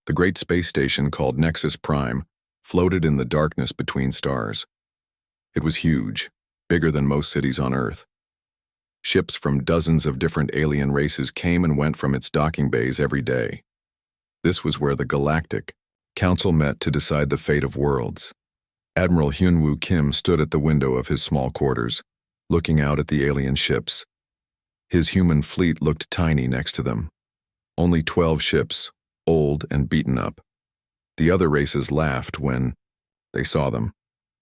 The great space station called Nexus Prime floated in the darkness between stars. It was huge, bigger than most cities on Earth. Ships from dozens of different alien races came and went from its docking bays every day. This was where the Galactic Council met to decide the fate of worlds. Admiral Hyunwoo Kim stood at the window of his small quarters, looking out at the alien ships. His human fleet looked tiny next to them. Only 12 ships, old and beaten up. The other races laughed when they saw them.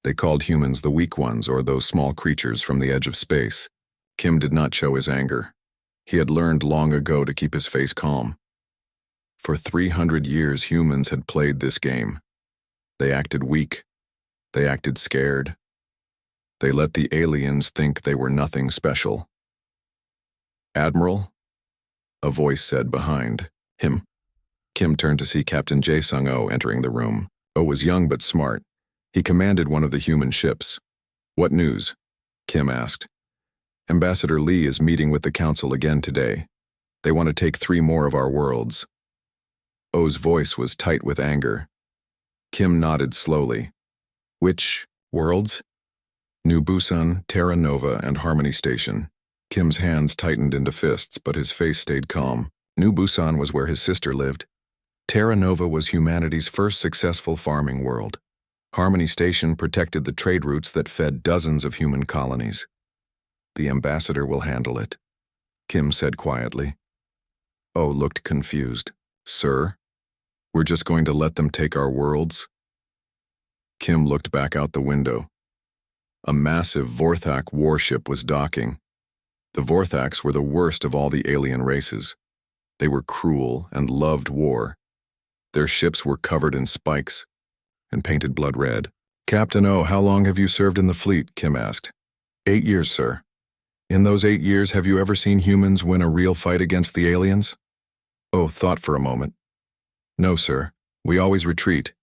They called humans the weak ones or those small creatures from the edge of space. Kim did not show his anger. He had learned long ago to keep his face calm. For 300 years, humans had played this game. They acted weak. They acted scared. They let the aliens think they were nothing special. "Admiral?" a voice said behind him. Kim turned to see Captain Jae-sung-oh entering the room. Oh was young but smart. He commanded one of the human ships. "What news?" Kim asked. "Ambassador Lee is meeting with the council again today. They want to take 3 more of our worlds." Oh's voice was tight with anger. Kim nodded slowly. "Which worlds?" "New Busan, Terra Nova, and Harmony Station." Kim's hands tightened into fists, but his face stayed calm. New Busan was where his sister lived. Terra Nova was humanity's first successful farming world. Harmony Station protected the trade routes that fed dozens of human colonies. "The ambassador will handle it," Kim said quietly. Oh looked confused. "Sir? We're just going to let them take our worlds?" Kim looked back out the window. A massive Vorthak warship was docking. The Vorthaks were the worst of all the alien races. They were cruel and loved war. Their ships were covered in spikes and painted blood red. "Captain O, how long have you served in the fleet?" Kim asked. 8 years, sir." "In those 8 years, have you ever seen humans win a real fight against the aliens?" Oh thought for a moment. "No, sir. We always retreat.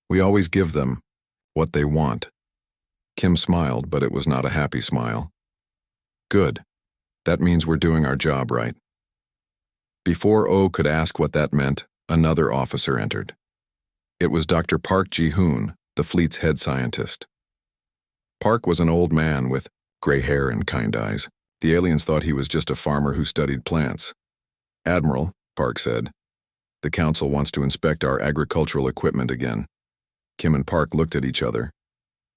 We always give them what they want." Kim smiled, but it was not a happy smile. "Good. That means we're doing our job right." Before Oh could ask what that meant, another officer entered. It was Dr. Park Ji-hoon, the fleet's head scientist. Park was an old man with gray hair and kind eyes. The aliens thought he was just a farmer who studied plants. "Admiral," Park said, "the council wants to inspect our agricultural equipment again." Kim and Park looked at each other.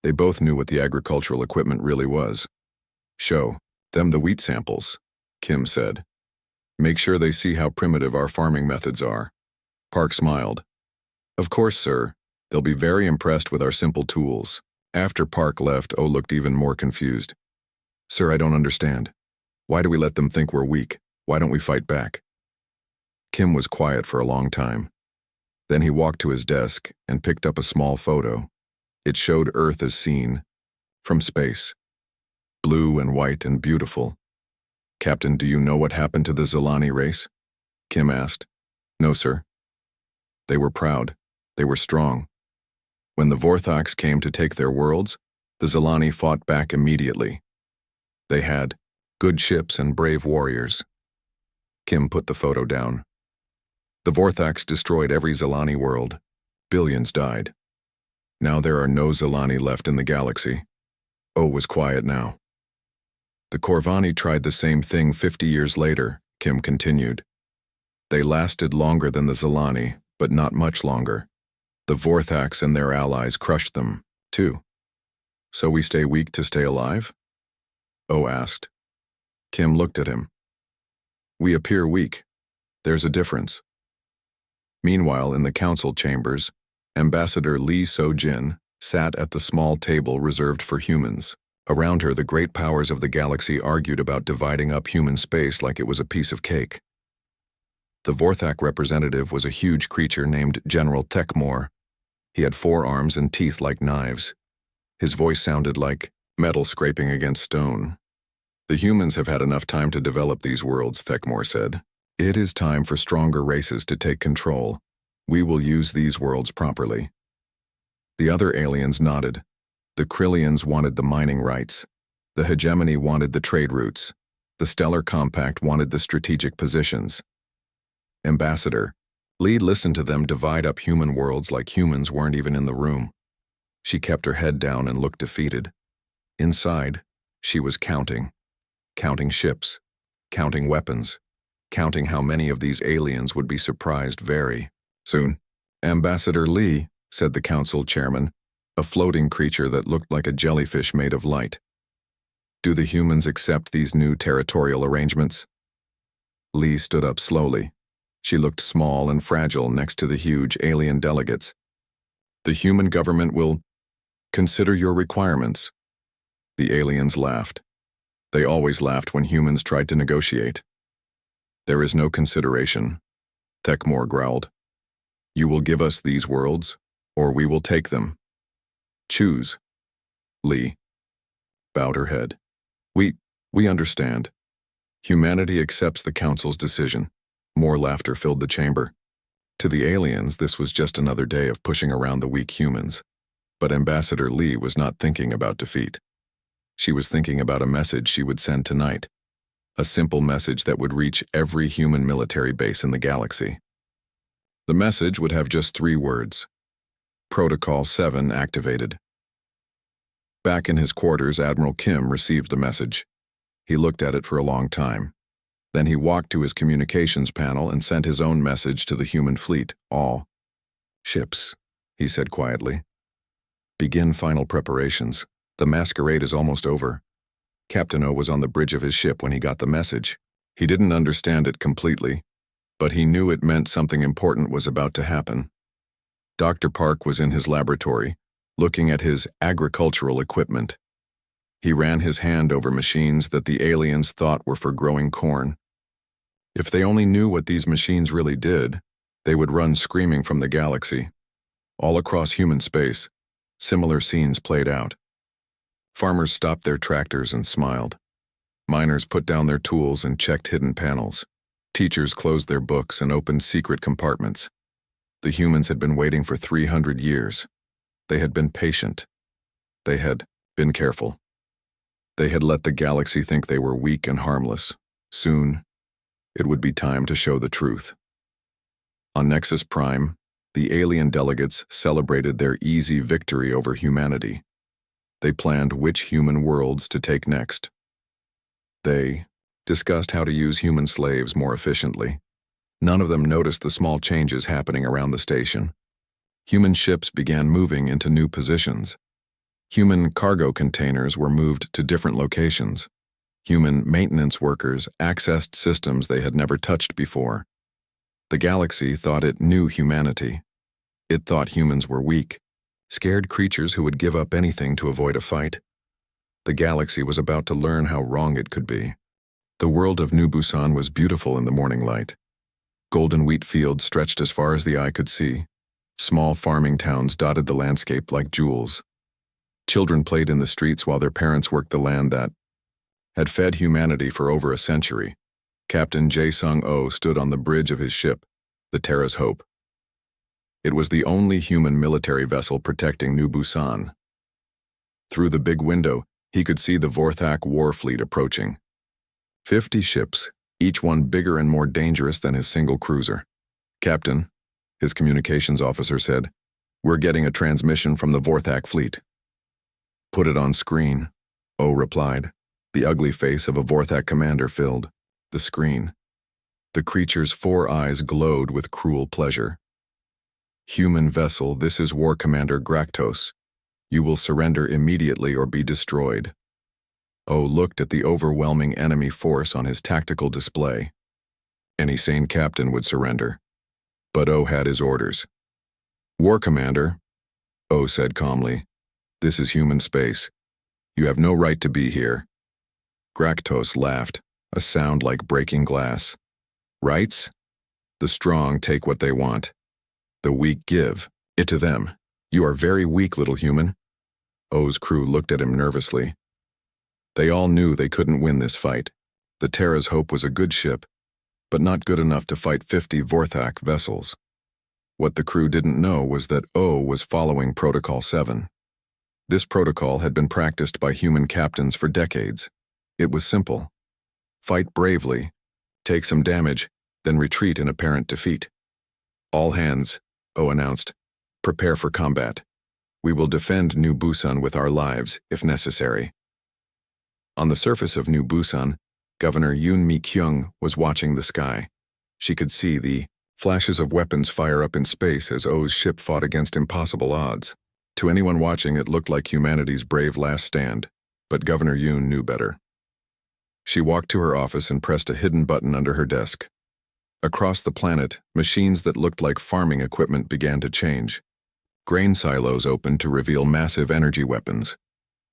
They both knew what the agricultural equipment really was. "Show them the wheat samples," Kim said. "Make sure they see how primitive our farming methods are." Park smiled. "Of course, sir. They'll be very impressed with our simple tools." After Park left, Oh looked even more confused. "Sir, I don't understand. Why do we let them think we're weak? Why don't we fight back?" Kim was quiet for a long time. Then he walked to his desk and picked up a small photo. It showed Earth as seen from space. Blue and white and beautiful. "Captain, do you know what happened to the Zilani race?" Kim asked. "No, sir." "They were proud. They were strong. When the Vorthaks came to take their worlds, the Zilani fought back immediately. They had good ships and brave warriors." Kim put the photo down. "The Vorthaks destroyed every Zilani world. Billions died. Now there are no Zilani left in the galaxy." Oh was quiet now. "The Corvani tried the same thing 50 years later," Kim continued. "They lasted longer than the Zilani, but not much longer. The Vorthaks and their allies crushed them, too." "So we stay weak to stay alive?" Oh asked. Kim looked at him. "We appear weak. There's a difference." Meanwhile, in the council chambers, Ambassador Lee So-jin sat at the small table reserved for humans. Around her, the great powers of the galaxy argued about dividing up human space like it was a piece of cake. The Vorthak representative was a huge creature named General Tekmor. He had 4 arms and teeth like knives. His voice sounded like metal scraping against stone. "The humans have had enough time to develop these worlds," Tekmor said. "It is time for stronger races to take control. We will use these worlds properly." The other aliens nodded. The Krillians wanted the mining rights. The hegemony wanted the trade routes. The Stellar Compact wanted the strategic positions. "Ambassador," Lee listened to them divide up human worlds like humans weren't even in the room. She kept her head down and looked defeated. Inside, she was counting ships, counting weapons, counting how many of these aliens would be surprised very soon. Ambassador Lee, said the council chairman, a floating creature that looked like a jellyfish made of light. Do the humans accept these new territorial arrangements? Lee stood up slowly. She looked small and fragile next to the huge alien delegates. The human government will consider your requirements. The aliens laughed. They always laughed when humans tried to negotiate. There is no consideration, Thekmore growled. You will give us these worlds, or we will take them. Choose. Lee bowed her head. We understand. Humanity accepts the council's decision. More laughter filled the chamber. To the aliens, this was just another day of pushing around the weak humans. But Ambassador Lee was not thinking about defeat. She was thinking about a message she would send tonight. A simple message that would reach every human military base in the galaxy. The message would have just 3 words. Protocol 7 activated. Back in his quarters, Admiral Kim received the message. He looked at it for a long time. Then he walked to his communications panel and sent his own message to the human fleet, all ships, he said quietly. Begin final preparations. The masquerade is almost over. Captain O was on the bridge of his ship when he got the message. He didn't understand it completely, but he knew it meant something important was about to happen. Dr. Park was in his laboratory, looking at his agricultural equipment. He ran his hand over machines that the aliens thought were for growing corn. If they only knew what these machines really did, they would run screaming from the galaxy. All across human space, similar scenes played out. Farmers stopped their tractors and smiled. Miners put down their tools and checked hidden panels. Teachers closed their books and opened secret compartments. The humans had been waiting for 300 years. They had been patient. They had been careful. They had let the galaxy think they were weak and harmless. Soon, it would be time to show the truth. On Nexus Prime, the alien delegates celebrated their easy victory over humanity. They planned which human worlds to take next. They discussed how to use human slaves more efficiently. None of them noticed the small changes happening around the station. Human ships began moving into new positions. Human cargo containers were moved to different locations. Human maintenance workers accessed systems they had never touched before. The galaxy thought it knew humanity. It thought humans were weak, scared creatures who would give up anything to avoid a fight. The galaxy was about to learn how wrong it could be. The world of New Busan was beautiful in the morning light. Golden wheat fields stretched as far as the eye could see. Small farming towns dotted the landscape like jewels. Children played in the streets while their parents worked the land that had fed humanity for over a century. Captain Jae-sung-oh stood on the bridge of his ship, the Terra's Hope. It was the only human military vessel protecting New Busan. Through the big window, he could see the Vorthak war fleet approaching. 50 ships, each one bigger and more dangerous than his single cruiser. Captain, his communications officer said, we're getting a transmission from the Vorthak fleet. Put it on screen, O replied. The ugly face of a Vorthak commander filled the screen. The creature's 4 eyes glowed with cruel pleasure. Human vessel, this is War Commander Graktos. You will surrender immediately or be destroyed. O looked at the overwhelming enemy force on his tactical display. Any sane captain would surrender. But O had his orders. War Commander, O said calmly, this is human space. You have no right to be here. Graktos laughed, a sound like breaking glass. Rights? The strong take what they want. The weak give it to them. You are very weak, little human. O's crew looked at him nervously. They all knew they couldn't win this fight. The Terra's Hope was a good ship, but not good enough to fight 50 Vorthak vessels. What the crew didn't know was that O was following Protocol 7. This protocol had been practiced by human captains for decades. It was simple. Fight bravely, take some damage, then retreat in apparent defeat. All hands, O announced. Prepare for combat. We will defend New Busan with our lives, if necessary. On the surface of New Busan, Governor Yoon Mi-kyung was watching the sky. She could see the flashes of weapons fire up in space as O's ship fought against impossible odds. To anyone watching, it looked like humanity's brave last stand, but Governor Yoon knew better. She walked to her office and pressed a hidden button under her desk. Across the planet, machines that looked like farming equipment began to change. Grain silos opened to reveal massive energy weapons.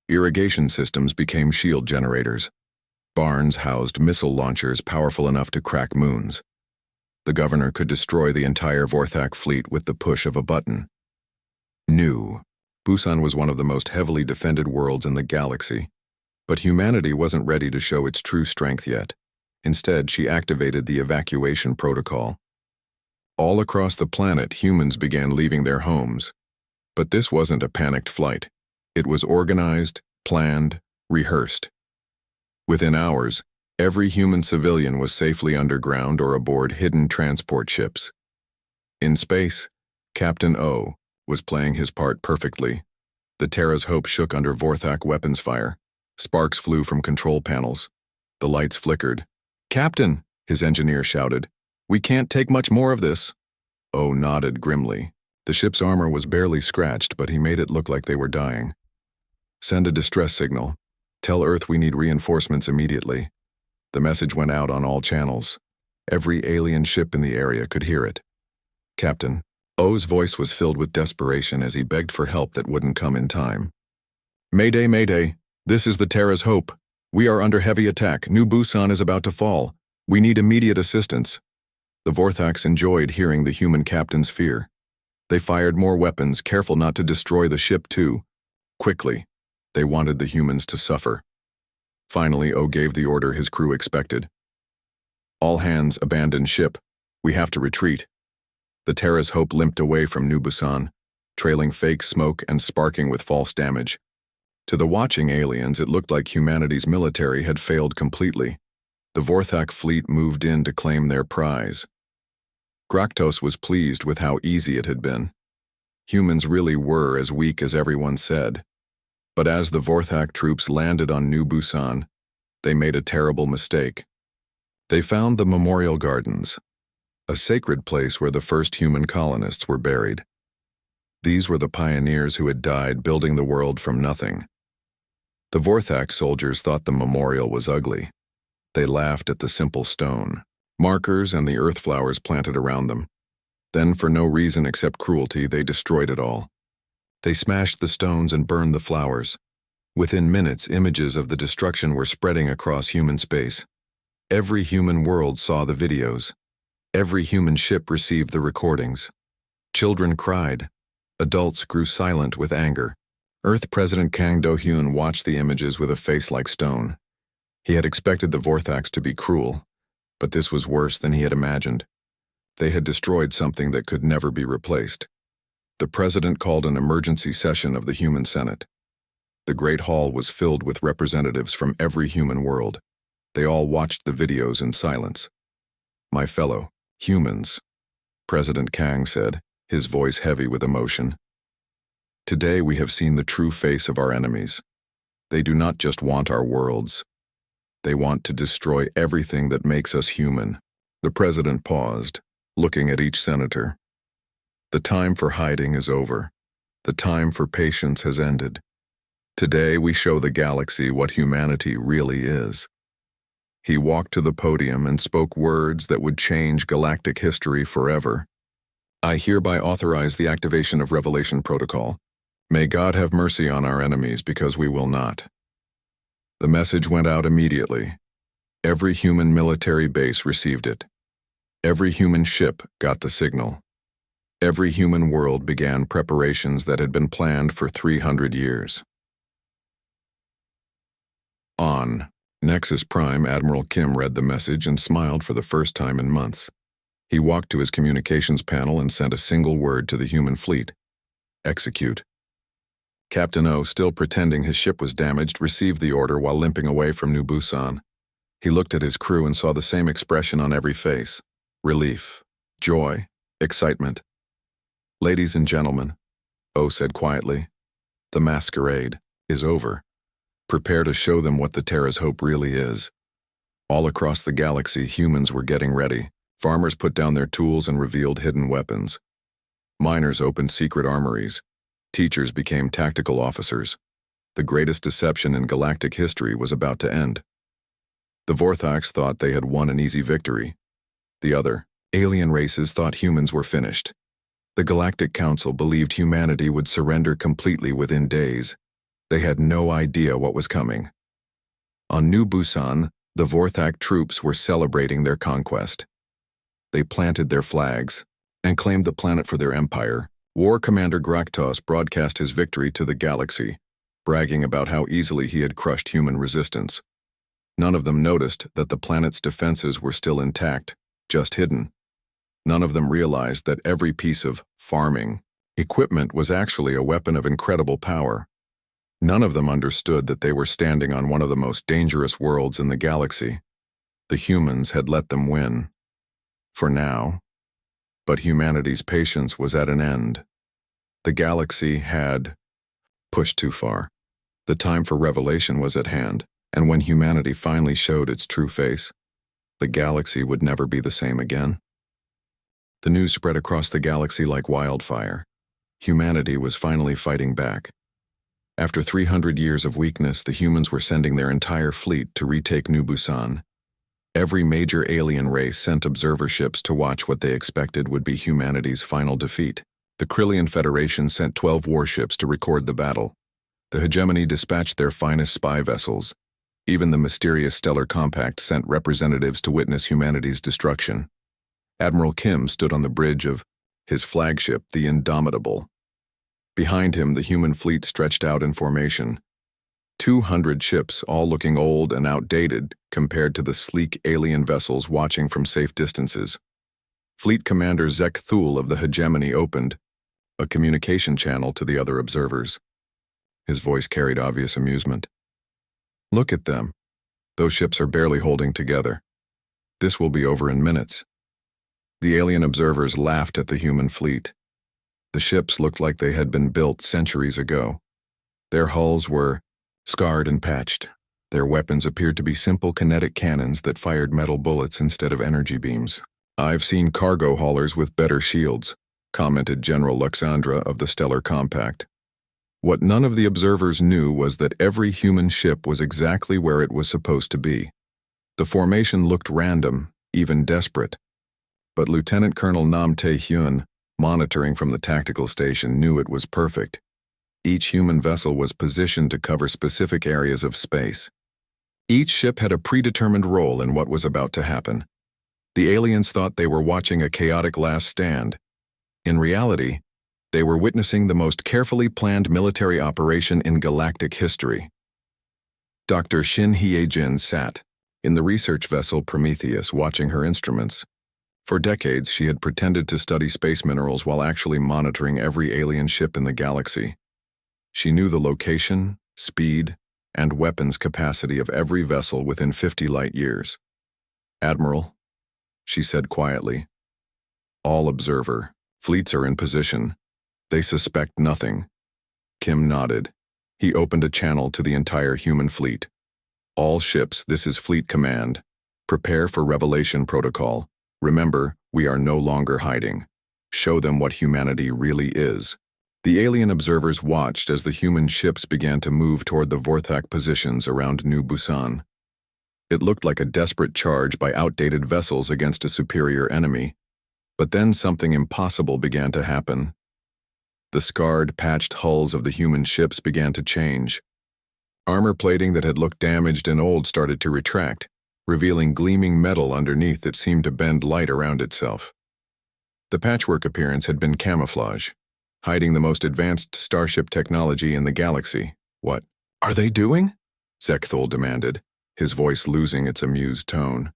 Irrigation systems became shield generators. Barns housed missile launchers powerful enough to crack moons. The governor could destroy the entire Vorthak fleet with the push of a button. New Busan was one of the most heavily defended worlds in the galaxy, but humanity wasn't ready to show its true strength yet. Instead, she activated the evacuation protocol. All across the planet, humans began leaving their homes. But this wasn't a panicked flight. It was organized, planned, rehearsed. Within hours, every human civilian was safely underground or aboard hidden transport ships. In space, Captain O was playing his part perfectly. The Terra's Hope shook under Vorthak weapons fire. Sparks flew from control panels. The lights flickered. "Captain," his engineer shouted, "we can't take much more of this." O nodded grimly. The ship's armor was barely scratched, but he made it look like they were dying. "Send a distress signal. Tell Earth we need reinforcements immediately." The message went out on all channels. Every alien ship in the area could hear it. Captain O's voice was filled with desperation as he begged for help that wouldn't come in time. "Mayday, Mayday. This is the Terra's Hope. We are under heavy attack. New Busan is about to fall. We need immediate assistance." The Vorthaks enjoyed hearing the human captain's fear. They fired more weapons, careful not to destroy the ship too. Quickly, they wanted the humans to suffer. Finally, O gave the order his crew expected. "All hands, abandon ship. We have to retreat." The Terra's Hope limped away from New Busan, trailing fake smoke and sparking with false damage. To the watching aliens, it looked like humanity's military had failed completely. The Vorthak fleet moved in to claim their prize. Graktos was pleased with how easy it had been. Humans really were as weak as everyone said. But as the Vorthak troops landed on New Busan, they made a terrible mistake. They found the Memorial Gardens, a sacred place where the first human colonists were buried. These were the pioneers who had died building the world from nothing. The Vorthak soldiers thought the memorial was ugly. They laughed at the simple stone, markers, and the earth flowers planted around them. Then, for no reason except cruelty, they destroyed it all. They smashed the stones and burned the flowers. Within minutes, images of the destruction were spreading across human space. Every human world saw the videos. Every human ship received the recordings. Children cried. Adults grew silent with anger. Earth President Kang Do-hyun watched the images with a face like stone. He had expected the Vorthaks to be cruel, but this was worse than he had imagined. They had destroyed something that could never be replaced. The president called an emergency session of the Human Senate. The Great Hall was filled with representatives from every human world. They all watched the videos in silence. "My fellow humans," President Kang said, his voice heavy with emotion. "Today we have seen the true face of our enemies. They do not just want our worlds. They want to destroy everything that makes us human." The president paused, looking at each senator. "The time for hiding is over. The time for patience has ended. Today we show the galaxy what humanity really is." He walked to the podium and spoke words that would change galactic history forever. "I hereby authorize the activation of Revelation Protocol. May God have mercy on our enemies because we will not." The message went out immediately. Every human military base received it. Every human ship got the signal. Every human world began preparations that had been planned for 300 years. On Nexus Prime, Admiral Kim read the message and smiled for the first time in months. He walked to his communications panel and sent a single word to the human fleet: "Execute." Captain O, still pretending his ship was damaged, received the order while limping away from New Busan. He looked at his crew and saw the same expression on every face: relief, joy, Excitement. "Ladies and gentlemen," O said quietly, "the masquerade is over. Prepare to show them what the Terra's hope really is." All across the galaxy, humans were getting ready. Farmers put down their tools and revealed hidden weapons. Miners opened secret armories. Teachers became tactical officers. The greatest deception in galactic history was about to end. The Vorthax thought they had won an easy victory. The other, alien races thought humans were finished. The Galactic Council believed humanity would surrender completely within days. They had no idea what was coming. On New Busan, the Vorthak troops were celebrating their conquest. They planted their flags and claimed the planet for their empire. War Commander Graktos broadcast his victory to the galaxy, bragging about how easily he had crushed human resistance. None of them noticed that the planet's defenses were still intact, just hidden. None of them realized that every piece of farming equipment was actually a weapon of incredible power. None of them understood that they were standing on one of the most dangerous worlds in the galaxy. The humans had let them win. For now. But humanity's patience was at an end. The galaxy had pushed too far. The time for revelation was at hand, and when humanity finally showed its true face, the galaxy would never be the same again. The news spread across the galaxy like wildfire. Humanity was finally fighting back. After 300 years of weakness, the humans were sending their entire fleet to retake New Busan. Every major alien race sent observer ships to watch what they expected would be humanity's final defeat. The Krillian Federation sent 12 warships to record the battle. The hegemony dispatched their finest spy vessels. Even the mysterious Stellar Compact sent representatives to witness humanity's destruction. Admiral Kim stood on the bridge of his flagship, the Indomitable. Behind him, the human fleet stretched out in formation. 200 ships, all looking old and outdated compared to the sleek alien vessels watching from safe distances. Fleet Commander Zek Thul of the hegemony opened a communication channel to the other observers. His voice carried obvious amusement. "Look at them. Those ships are barely holding together. This will be over in minutes." The alien observers laughed at the human fleet. The ships looked like they had been built centuries ago. Their hulls were scarred and patched. Their weapons appeared to be simple kinetic cannons that fired metal bullets instead of energy beams. "I've seen cargo haulers with better shields," commented General Luxandra of the Stellar Compact. What none of the observers knew was that every human ship was exactly where it was supposed to be. The formation looked random, even desperate. But Lieutenant Colonel Nam Tae-hyun, monitoring from the tactical station, knew it was perfect. Each human vessel was positioned to cover specific areas of space. Each ship had a predetermined role in what was about to happen. The aliens thought they were watching a chaotic last stand. In reality, they were witnessing the most carefully planned military operation in galactic history. Dr. Shin Hye-jin sat in the research vessel Prometheus watching her instruments. For decades, she had pretended to study space minerals while actually monitoring every alien ship in the galaxy. She knew the location, speed, and weapons capacity of every vessel within 50 light years. "Admiral," she said quietly. "All observer. Fleets are in position. They suspect nothing." Kim nodded. He opened a channel to the entire human fleet. "All ships, this is Fleet Command. Prepare for revelation protocol. Remember, we are no longer hiding. Show them what humanity really is." The alien observers watched as the human ships began to move toward the Vorthak positions around New Busan. It looked like a desperate charge by outdated vessels against a superior enemy. But then something impossible began to happen. The scarred, patched hulls of the human ships began to change. Armor plating that had looked damaged and old started to retract, revealing gleaming metal underneath that seemed to bend light around itself. The patchwork appearance had been camouflage, hiding the most advanced starship technology in the galaxy. "What are they doing?" Zekthul demanded, his voice losing its amused tone.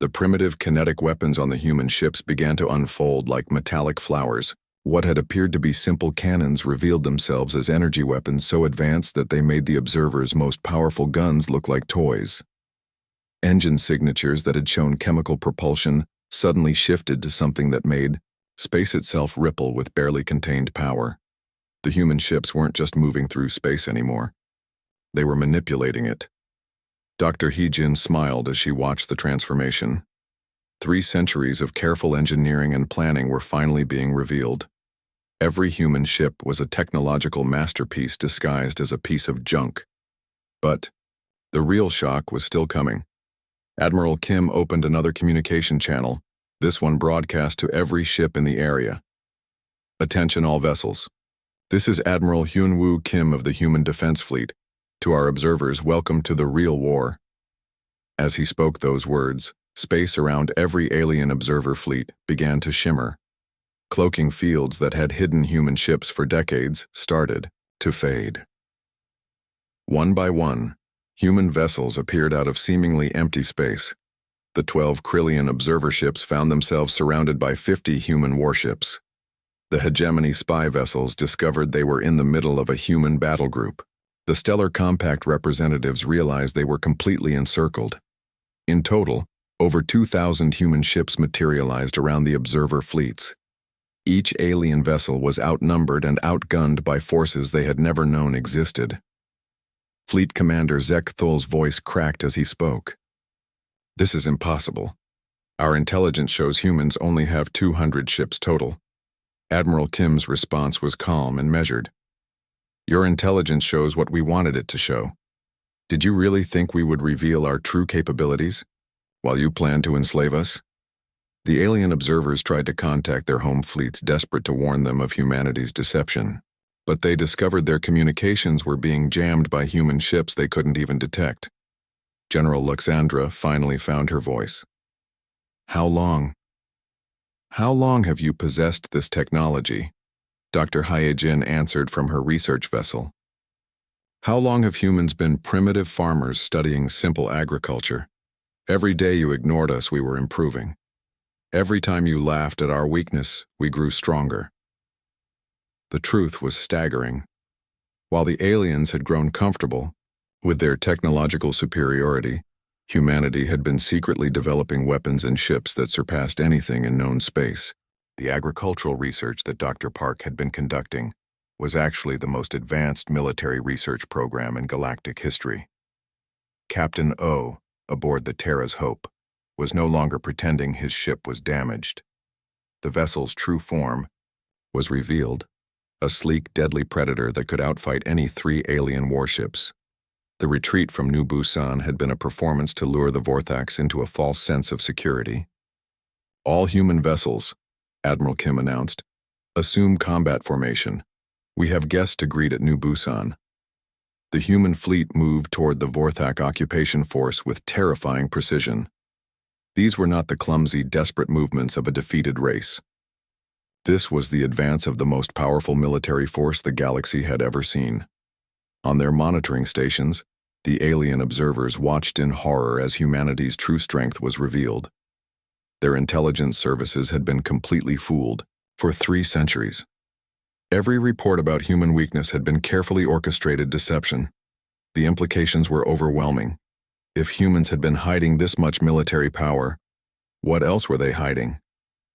The primitive kinetic weapons on the human ships began to unfold like metallic flowers. What had appeared to be simple cannons revealed themselves as energy weapons so advanced that they made the observers' most powerful guns look like toys. Engine signatures that had shown chemical propulsion suddenly shifted to something that made Space itself rippled with barely contained power. The human ships weren't just moving through space anymore. They were manipulating it. Dr. Hee-jin smiled as she watched the transformation. 3 centuries of careful engineering and planning were finally being revealed. Every human ship was a technological masterpiece disguised as a piece of junk. But the real shock was still coming. Admiral Kim opened another communication channel, this one broadcast to every ship in the area. Attention all vessels. This is Admiral Hyun-woo Kim of the Human Defense Fleet. To our observers, welcome to the real war. As he spoke those words, space around every alien observer fleet began to shimmer. Cloaking fields that had hidden human ships for decades started to fade. One by one, human vessels appeared out of seemingly empty space. The 12 Krillian observer ships found themselves surrounded by 50 human warships. The hegemony spy vessels discovered they were in the middle of a human battle group. The Stellar Compact representatives realized they were completely encircled. In total, over 2,000 human ships materialized around the observer fleets. Each alien vessel was outnumbered and outgunned by forces they had never known existed. Fleet Commander Zek Thul's voice cracked as he spoke. This is impossible. Our intelligence shows humans only have 200 ships total. Admiral Kim's response was calm and measured. Your intelligence shows what we wanted it to show. Did you really think we would reveal our true capabilities, while you planned to enslave us? The alien observers tried to contact their home fleets, desperate to warn them of humanity's deception. But they discovered their communications were being jammed by human ships they couldn't even detect. General Luxandra finally found her voice. How long? How long have you possessed this technology? Dr. Hye-jin answered from her research vessel. How long have humans been primitive farmers studying simple agriculture? Every day you ignored us, we were improving. Every time you laughed at our weakness, we grew stronger. The truth was staggering. While the aliens had grown comfortable with their technological superiority, humanity had been secretly developing weapons and ships that surpassed anything in known space. The agricultural research that Dr. Park had been conducting was actually the most advanced military research program in galactic history. Captain O, aboard the Terra's Hope, was no longer pretending his ship was damaged. The vessel's true form was revealed, a sleek, deadly predator that could outfight any 3 alien warships. The retreat from New Busan had been a performance to lure the Vorthax into a false sense of security. All human vessels, Admiral Kim announced, assume combat formation. We have guests to greet at New Busan. The human fleet moved toward the Vorthak occupation force with terrifying precision. These were not the clumsy, desperate movements of a defeated race. This was the advance of the most powerful military force the galaxy had ever seen. On their monitoring stations, the alien observers watched in horror as humanity's true strength was revealed. Their intelligence services had been completely fooled for 3 centuries. Every report about human weakness had been carefully orchestrated deception. The implications were overwhelming. If humans had been hiding this much military power, what else were they hiding?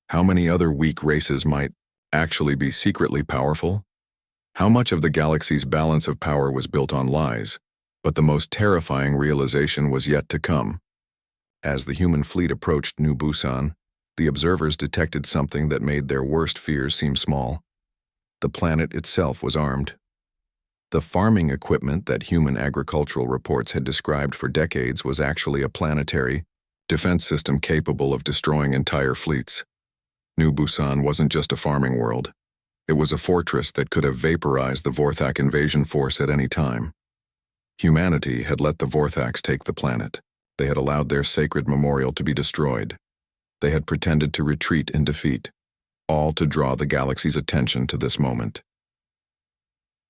How many other weak races might actually be secretly powerful? How much of the galaxy's balance of power was built on lies? But the most terrifying realization was yet to come. As the human fleet approached New Busan, the observers detected something that made their worst fears seem small. The planet itself was armed. The farming equipment that human agricultural reports had described for decades was actually a planetary defense system capable of destroying entire fleets. New Busan wasn't just a farming world. It was a fortress that could have vaporized the Vorthak invasion force at any time. Humanity had let the Vorthaks take the planet. They had allowed their sacred memorial to be destroyed. They had pretended to retreat in defeat, all to draw the galaxy's attention to this moment.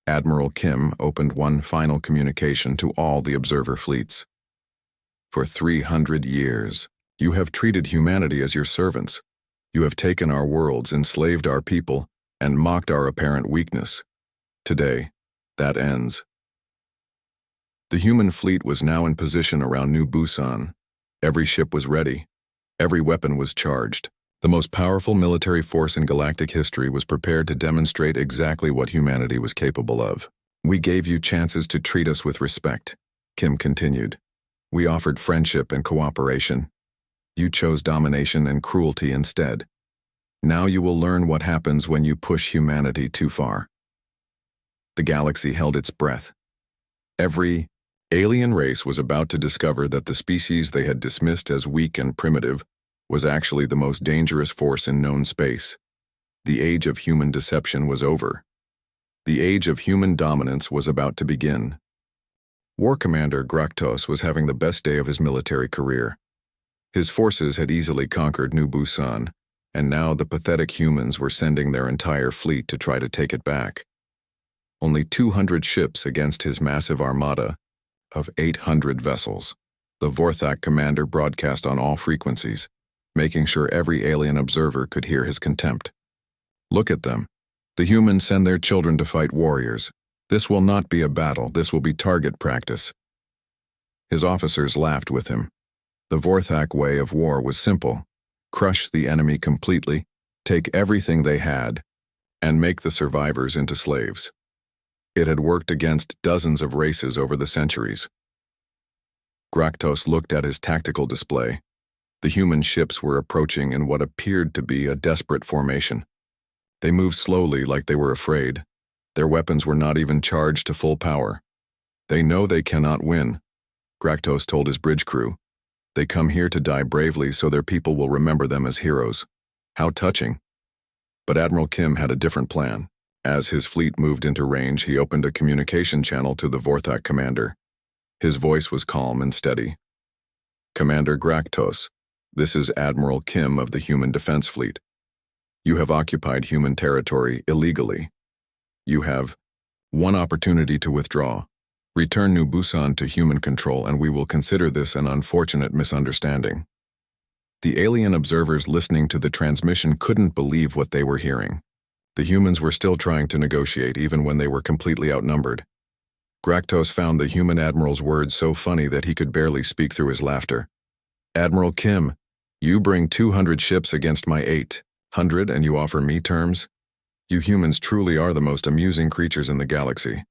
Admiral Kim opened one final communication to all the observer fleets. For 300 years, you have treated humanity as your servants. You have taken our worlds, enslaved our people, and mocked our apparent weakness. Today, that ends. The human fleet was now in position around New Busan. Every ship was ready. Every weapon was charged. The most powerful military force in galactic history was prepared to demonstrate exactly what humanity was capable of. We gave you chances to treat us with respect, Kim continued. We offered friendship and cooperation. You chose domination and cruelty instead. Now you will learn what happens when you push humanity too far. The galaxy held its breath. Every alien race was about to discover that the species they had dismissed as weak and primitive was actually the most dangerous force in known space. The age of human deception was over. The age of human dominance was about to begin. War Commander Graktos was having the best day of his military career. His forces had easily conquered New Busan, and now the pathetic humans were sending their entire fleet to try to take it back. Only 200 ships against his massive armada of 800 vessels. The Vorthak commander broadcast on all frequencies, making sure every alien observer could hear his contempt. Look at them. The humans send their children to fight warriors. This will not be a battle, this will be target practice. His officers laughed with him. The Vorthak way of war was simple. Crush the enemy completely, take everything they had, and make the survivors into slaves. It had worked against dozens of races over the centuries. Graktos looked at his tactical display. The human ships were approaching in what appeared to be a desperate formation. They moved slowly like they were afraid. Their weapons were not even charged to full power. They know they cannot win, Graktos told his bridge crew. They come here to die bravely so their people will remember them as heroes. How touching. But Admiral Kim had a different plan. As his fleet moved into range, he opened a communication channel to the Vorthak commander. His voice was calm and steady. Commander Graktos, this is Admiral Kim of the Human Defense Fleet. You have occupied human territory illegally. You have one opportunity to withdraw. Return New Busan to human control and we will consider this an unfortunate misunderstanding. The alien observers listening to the transmission couldn't believe what they were hearing. The humans were still trying to negotiate even when they were completely outnumbered. Graktos found the human admiral's words so funny that he could barely speak through his laughter. Admiral Kim, you bring 200 ships against my 800 and you offer me terms? You humans truly are the most amusing creatures in the galaxy.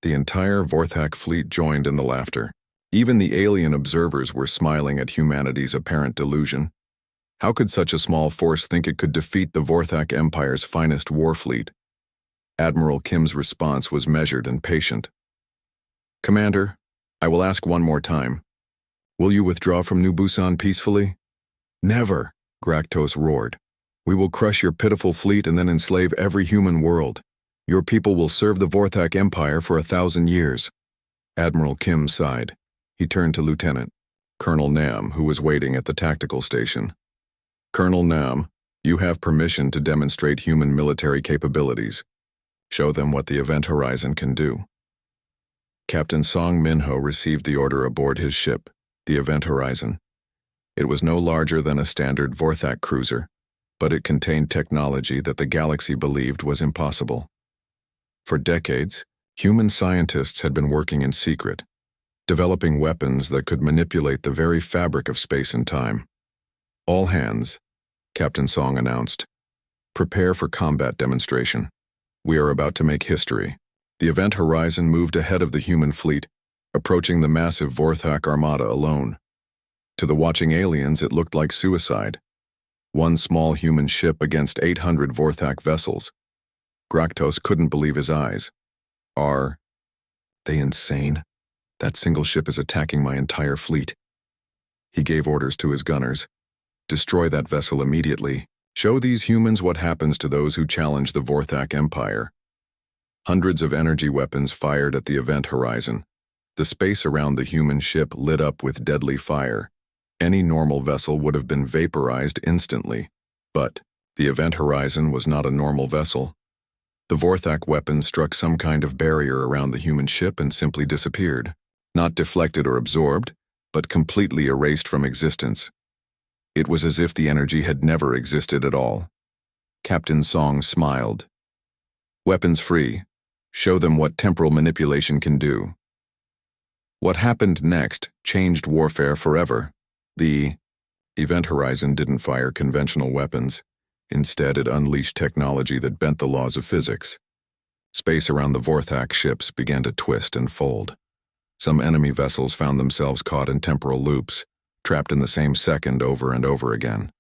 The entire Vorthak fleet joined in the laughter. Even the alien observers were smiling at humanity's apparent delusion. How could such a small force think it could defeat the Vorthak Empire's finest war fleet? Admiral Kim's response was measured and patient. Commander, I will ask one more time. Will you withdraw from New Busan peacefully? Never, Graktos roared. We will crush your pitiful fleet and then enslave every human world. Your people will serve the Vorthak Empire for 1,000 years. Admiral Kim sighed. He turned to Lieutenant Colonel Nam, who was waiting at the tactical station. Colonel Nam, you have permission to demonstrate human military capabilities. Show them what the Event Horizon can do. Captain Song Minho received the order aboard his ship, the Event Horizon. It was no larger than a standard Vorthak cruiser, but it contained technology that the galaxy believed was impossible. For decades, human scientists had been working in secret, developing weapons that could manipulate the very fabric of space and time. All hands, Captain Song announced. Prepare for combat demonstration. We are about to make history. The Event Horizon moved ahead of the human fleet, approaching the massive Vorthak armada alone. To the watching aliens, it looked like suicide. One small human ship against 800 Vorthak vessels. Graktos couldn't believe his eyes. Are they insane? That single ship is attacking my entire fleet. He gave orders to his gunners. Destroy that vessel immediately. Show these humans what happens to those who challenge the Vorthak Empire. Hundreds of energy weapons fired at the Event Horizon. The space around the human ship lit up with deadly fire. Any normal vessel would have been vaporized instantly. But the Event Horizon was not a normal vessel. The Vorthak weapons struck some kind of barrier around the human ship and simply disappeared. Not deflected or absorbed, but completely erased from existence. It was as if the energy had never existed at all. Captain Song smiled. Weapons free. Show them what temporal manipulation can do. What happened next changed warfare forever. The Event Horizon didn't fire conventional weapons. Instead, it unleashed technology that bent the laws of physics. Space around the Vorthak ships began to twist and fold. Some enemy vessels found themselves caught in temporal loops, trapped in the same second over and over again.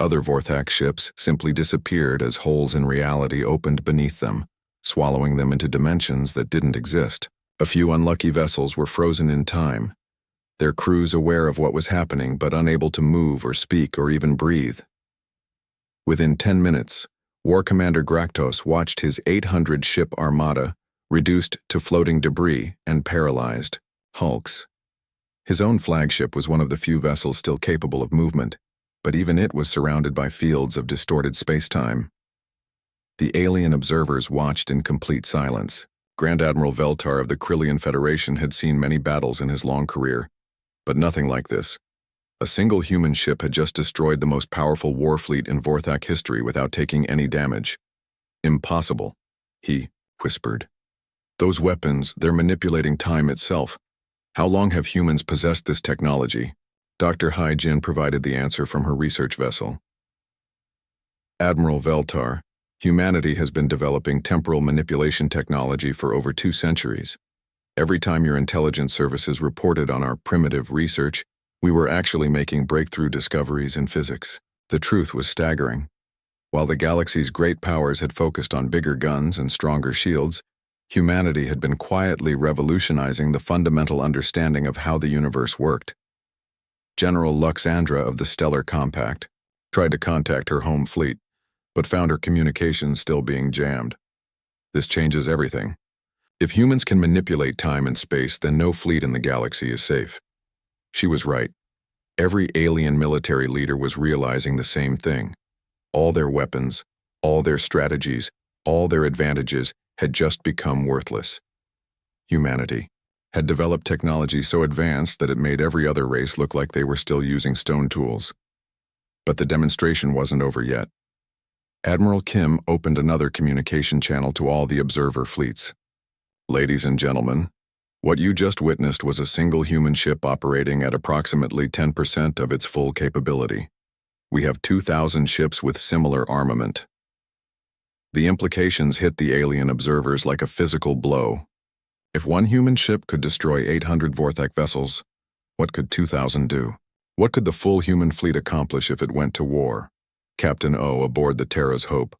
Other Vorthak ships simply disappeared as holes in reality opened beneath them, swallowing them into dimensions that didn't exist. A few unlucky vessels were frozen in time, their crews aware of what was happening but unable to move or speak or even breathe. Within 10 minutes, War Commander Graktos watched his 800-ship armada reduced to floating debris and paralyzed hulks. His own flagship was one of the few vessels still capable of movement, but even it was surrounded by fields of distorted space-time. The alien observers watched in complete silence. Grand Admiral Veltar of the Krillian Federation had seen many battles in his long career, but nothing like this. A single human ship had just destroyed the most powerful war fleet in Vorthak history without taking any damage. Impossible, he whispered. Those weapons, they're manipulating time itself. How long have humans possessed this technology? Dr. Hai Jin provided the answer from her research vessel. Admiral Veltar, humanity has been developing temporal manipulation technology for over 2 centuries. Every time your intelligence services reported on our primitive research, we were actually making breakthrough discoveries in physics. The truth was staggering. While the galaxy's great powers had focused on bigger guns and stronger shields, humanity had been quietly revolutionizing the fundamental understanding of how the universe worked. General Luxandra of the Stellar Compact tried to contact her home fleet, but found her communications still being jammed. This changes everything. If humans can manipulate time and space, then no fleet in the galaxy is safe. She was right. Every alien military leader was realizing the same thing. All their weapons, all their strategies, all their advantages had just become worthless. Humanity had developed technology so advanced that it made every other race look like they were still using stone tools. But the demonstration wasn't over yet. Admiral Kim opened another communication channel to all the observer fleets. Ladies and gentlemen, what you just witnessed was a single human ship operating at approximately 10% of its full capability. We have 2,000 ships with similar armament. The implications hit the alien observers like a physical blow. If one human ship could destroy 800 Vorthak vessels, what could 2,000 do? What could the full human fleet accomplish if it went to war? Captain O, aboard the Terra's Hope,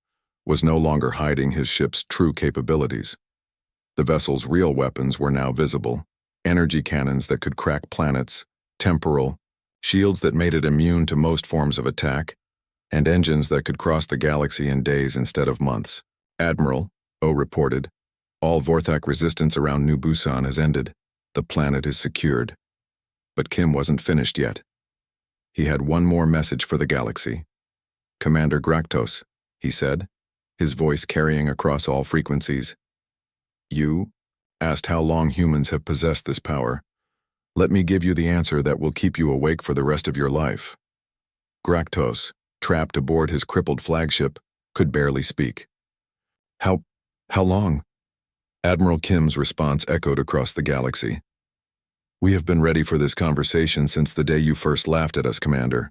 was no longer hiding his ship's true capabilities. The vessel's real weapons were now visible: energy cannons that could crack planets, temporal, shields that made it immune to most forms of attack, and engines that could cross the galaxy in days instead of months. Admiral O reported, all Vorthak resistance around New Busan has ended. The planet is secured. But Kim wasn't finished yet. He had one more message for the galaxy. Commander Graktos, he said, his voice carrying across all frequencies. You asked how long humans have possessed this power. Let me give you the answer that will keep you awake for the rest of your life. Graktos, trapped aboard his crippled flagship, could barely speak. How long? Admiral Kim's response echoed across the galaxy. We have been ready for this conversation since the day you first laughed at us, Commander.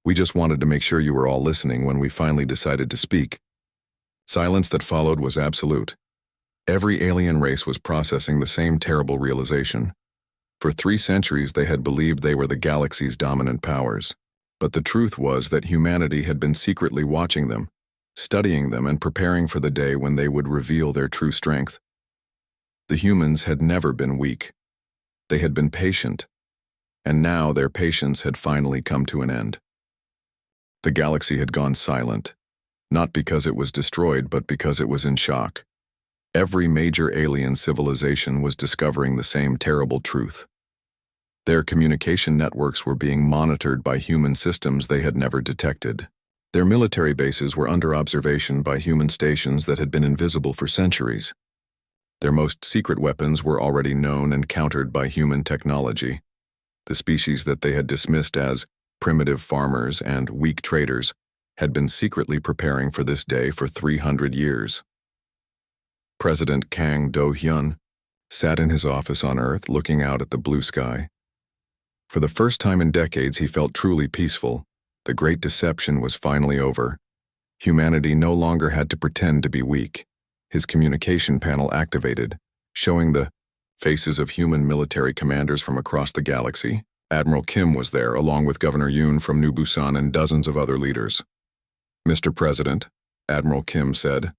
We just wanted to make sure you were all listening when we finally decided to speak. Silence that followed was absolute. Every alien race was processing the same terrible realization. For 3 centuries they had believed they were the galaxy's dominant powers. But the truth was that humanity had been secretly watching them, studying them and preparing for the day when they would reveal their true strength. The humans had never been weak. They had been patient. And now their patience had finally come to an end. The galaxy had gone silent, not because it was destroyed, but because it was in shock. Every major alien civilization was discovering the same terrible truth. Their communication networks were being monitored by human systems they had never detected. Their military bases were under observation by human stations that had been invisible for centuries. Their most secret weapons were already known and countered by human technology. The species that they had dismissed as primitive farmers and weak traders had been secretly preparing for this day for 300 years. President Kang Do-hyun sat in his office on Earth looking out at the blue sky. For the first time in decades, he felt truly peaceful, The great deception was finally over. Humanity no longer had to pretend to be weak. His communication panel activated, showing the faces of human military commanders from across the galaxy. Admiral Kim was there, along with Governor Yoon from New Busan and dozens of other leaders. "Mr. President," Admiral Kim said,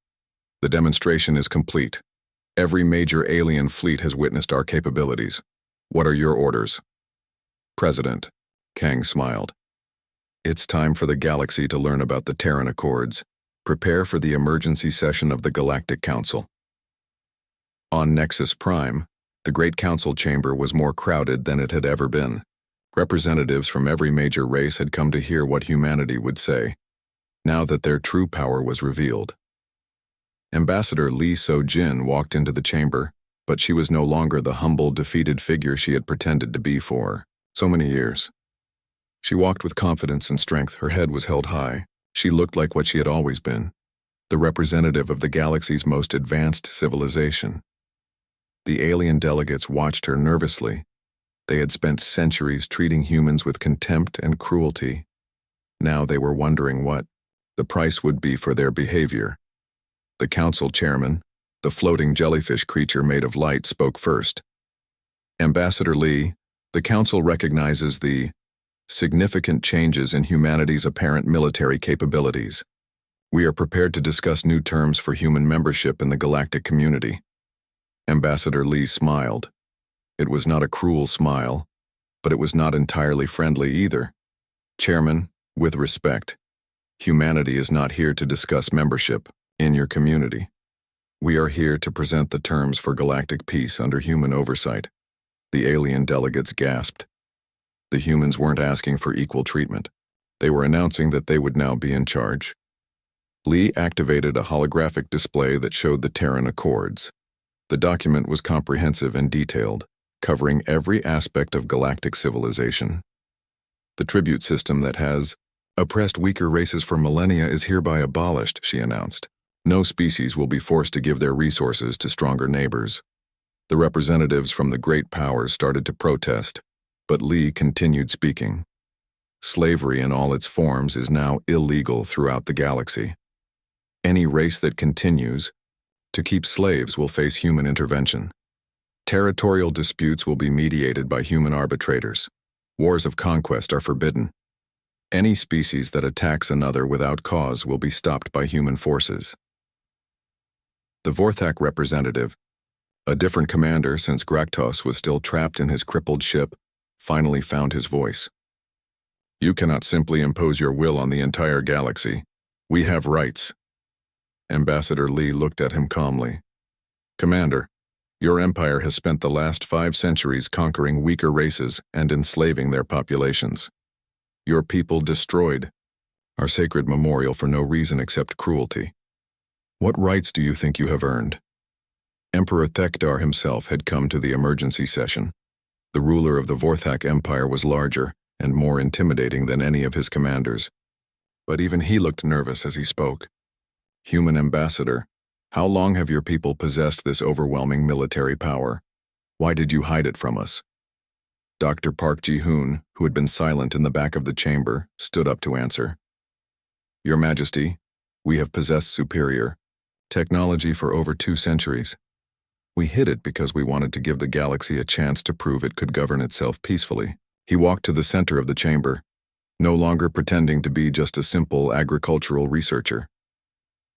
"the demonstration is complete. Every major alien fleet has witnessed our capabilities. What are your orders?" "President," Kang smiled, "it's time for the galaxy to learn about the Terran Accords. Prepare for the emergency session of the Galactic Council." On Nexus Prime, the Great Council chamber was more crowded than it had ever been. Representatives from every major race had come to hear what humanity would say, now that their true power was revealed. Ambassador Lee So-jin walked into the chamber, but she was no longer the humble, defeated figure she had pretended to be for so many years. She walked with confidence and strength. Her head was held high. She looked like what she had always been, the representative of the galaxy's most advanced civilization. The alien delegates watched her nervously. They had spent centuries treating humans with contempt and cruelty. Now they were wondering what the price would be for their behavior. The council chairman, the floating jellyfish creature made of light, spoke first. "Ambassador Lee, the council recognizes the significant changes in humanity's apparent military capabilities. We are prepared to discuss new terms for human membership in the galactic community." Ambassador Lee smiled. It was not a cruel smile, but it was not entirely friendly either. "Chairman, with respect, humanity is not here to discuss membership in your community. We are here to present the terms for galactic peace under human oversight." The alien delegates gasped. The humans weren't asking for equal treatment. They were announcing that they would now be in charge. Lee activated a holographic display that showed the Terran Accords. The document was comprehensive and detailed, covering every aspect of galactic civilization. "The tribute system that has oppressed weaker races for millennia is hereby abolished," she announced. "No species will be forced to give their resources to stronger neighbors." The representatives from the great powers started to protest, but Lee continued speaking. "Slavery in all its forms is now illegal throughout the galaxy. Any race that continues to keep slaves will face human intervention. Territorial disputes will be mediated by human arbitrators. Wars of conquest are forbidden. Any species that attacks another without cause will be stopped by human forces." The Vorthak representative, a different commander since Graktos was still trapped in his crippled ship, finally found his voice. "You cannot simply impose your will on the entire galaxy. We have rights." Ambassador Lee looked at him calmly. "Commander, your empire has spent the last 5 centuries conquering weaker races and enslaving their populations. Your people destroyed our sacred memorial for no reason except cruelty. What rights do you think you have earned?" Emperor Thekdar himself had come to the emergency session. The ruler of the Vorthak Empire was larger and more intimidating than any of his commanders. But even he looked nervous as he spoke. "Human ambassador, how long have your people possessed this overwhelming military power? Why did you hide it from us?" Dr. Park Ji-hoon, who had been silent in the back of the chamber, stood up to answer. "Your Majesty, we have possessed superior technology for over 2 centuries. We hid it because we wanted to give the galaxy a chance to prove it could govern itself peacefully." He walked to the center of the chamber, no longer pretending to be just a simple agricultural researcher.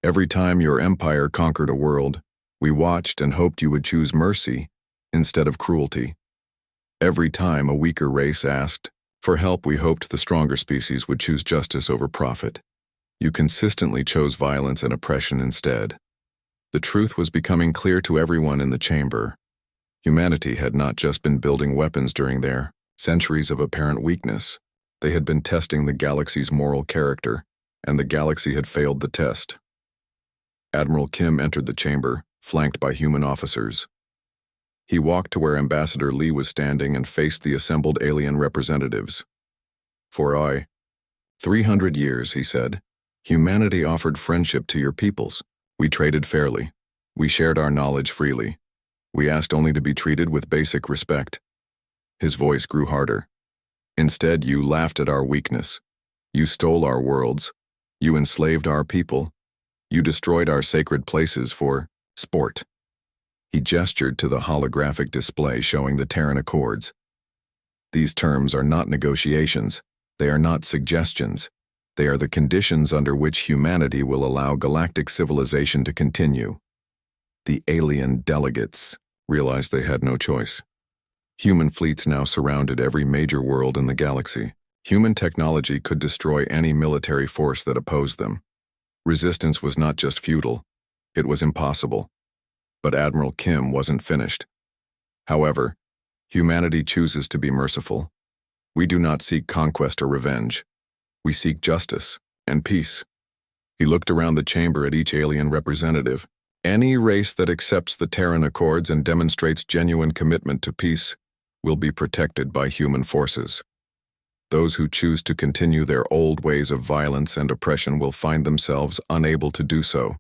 "Every time your empire conquered a world, we watched and hoped you would choose mercy instead of cruelty. Every time a weaker race asked for help, we hoped the stronger species would choose justice over profit. You consistently chose violence and oppression instead." The truth was becoming clear to everyone in the chamber. Humanity had not just been building weapons during their centuries of apparent weakness. They had been testing the galaxy's moral character, and the galaxy had failed the test. Admiral Kim entered the chamber, flanked by human officers. He walked to where Ambassador Lee was standing and faced the assembled alien representatives. "For 300 years, he said, humanity offered friendship to your peoples. We traded fairly. We shared our knowledge freely. We asked only to be treated with basic respect." His voice grew harder. "Instead, you laughed at our weakness. You stole our worlds. You enslaved our people. You destroyed our sacred places for sport." He gestured to the holographic display showing the Terran Accords. "These terms are not negotiations. They are not suggestions. They are the conditions under which humanity will allow galactic civilization to continue." The alien delegates realized they had no choice. Human fleets now surrounded every major world in the galaxy. Human technology could destroy any military force that opposed them. Resistance was not just futile, it was impossible. But Admiral Kim wasn't finished. "However, humanity chooses to be merciful. We do not seek conquest or revenge. We seek justice and peace." He looked around the chamber at each alien representative. "Any race that accepts the Terran Accords and demonstrates genuine commitment to peace will be protected by human forces. Those who choose to continue their old ways of violence and oppression will find themselves unable to do so."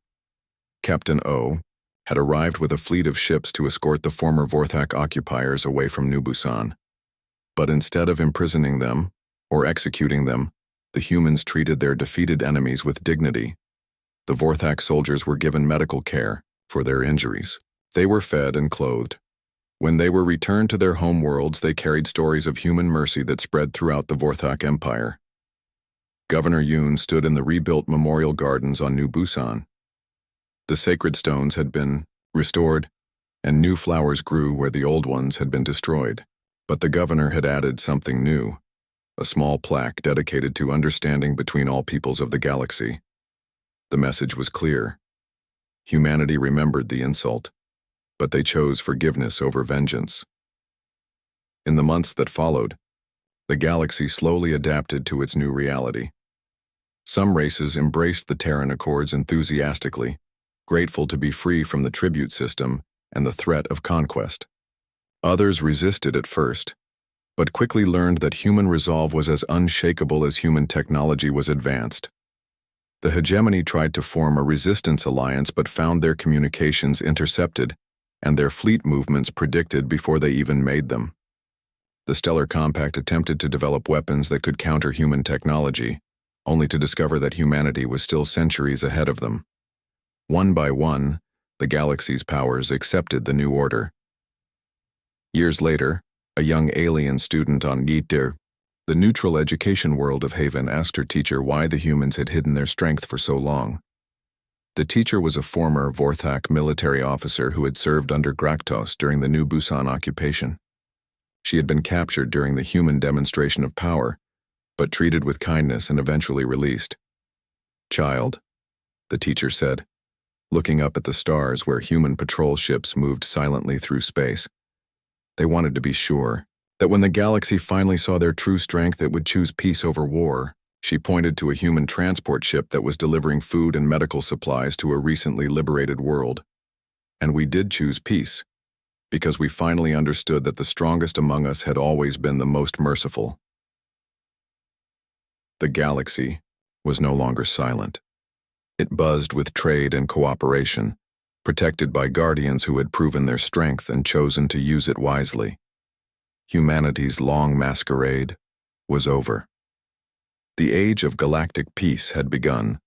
Captain O had arrived with a fleet of ships to escort the former Vorthak occupiers away from New Busan. But instead of imprisoning them or executing them, the humans treated their defeated enemies with dignity. The Vorthak soldiers were given medical care for their injuries. They were fed and clothed. When they were returned to their home worlds, they carried stories of human mercy that spread throughout the Vorthak Empire. Governor Yoon stood in the rebuilt memorial gardens on New Busan. The sacred stones had been restored, and new flowers grew where the old ones had been destroyed. But the governor had added something new, a small plaque dedicated to understanding between all peoples of the galaxy. The message was clear. Humanity remembered the insult, but they chose forgiveness over vengeance. In the months that followed, the galaxy slowly adapted to its new reality. Some races embraced the Terran Accords enthusiastically, grateful to be free from the tribute system and the threat of conquest. Others resisted at first, but quickly learned that human resolve was as unshakable as human technology was advanced. The hegemony tried to form a resistance alliance but found their communications intercepted and their fleet movements predicted before they even made them. The Stellar Compact attempted to develop weapons that could counter human technology, only to discover that humanity was still centuries ahead of them. One by one, the galaxy's powers accepted the new order. Years later, a young alien student on Gitir, the neutral education world of Haven, asked her teacher why the humans had hidden their strength for so long. The teacher was a former Vorthak military officer who had served under Graktos during the New Busan occupation. She had been captured during the human demonstration of power, but treated with kindness and eventually released. "Child," the teacher said, looking up at the stars where human patrol ships moved silently through space. They wanted to be sure that when the galaxy finally saw their true strength, it would choose peace over war. She pointed to a human transport ship that was delivering food and medical supplies to a recently liberated world. "And we did choose peace, because we finally understood that the strongest among us had always been the most merciful." The galaxy was no longer silent. It buzzed with trade and cooperation, protected by guardians who had proven their strength and chosen to use it wisely. Humanity's long masquerade was over. The age of galactic peace had begun,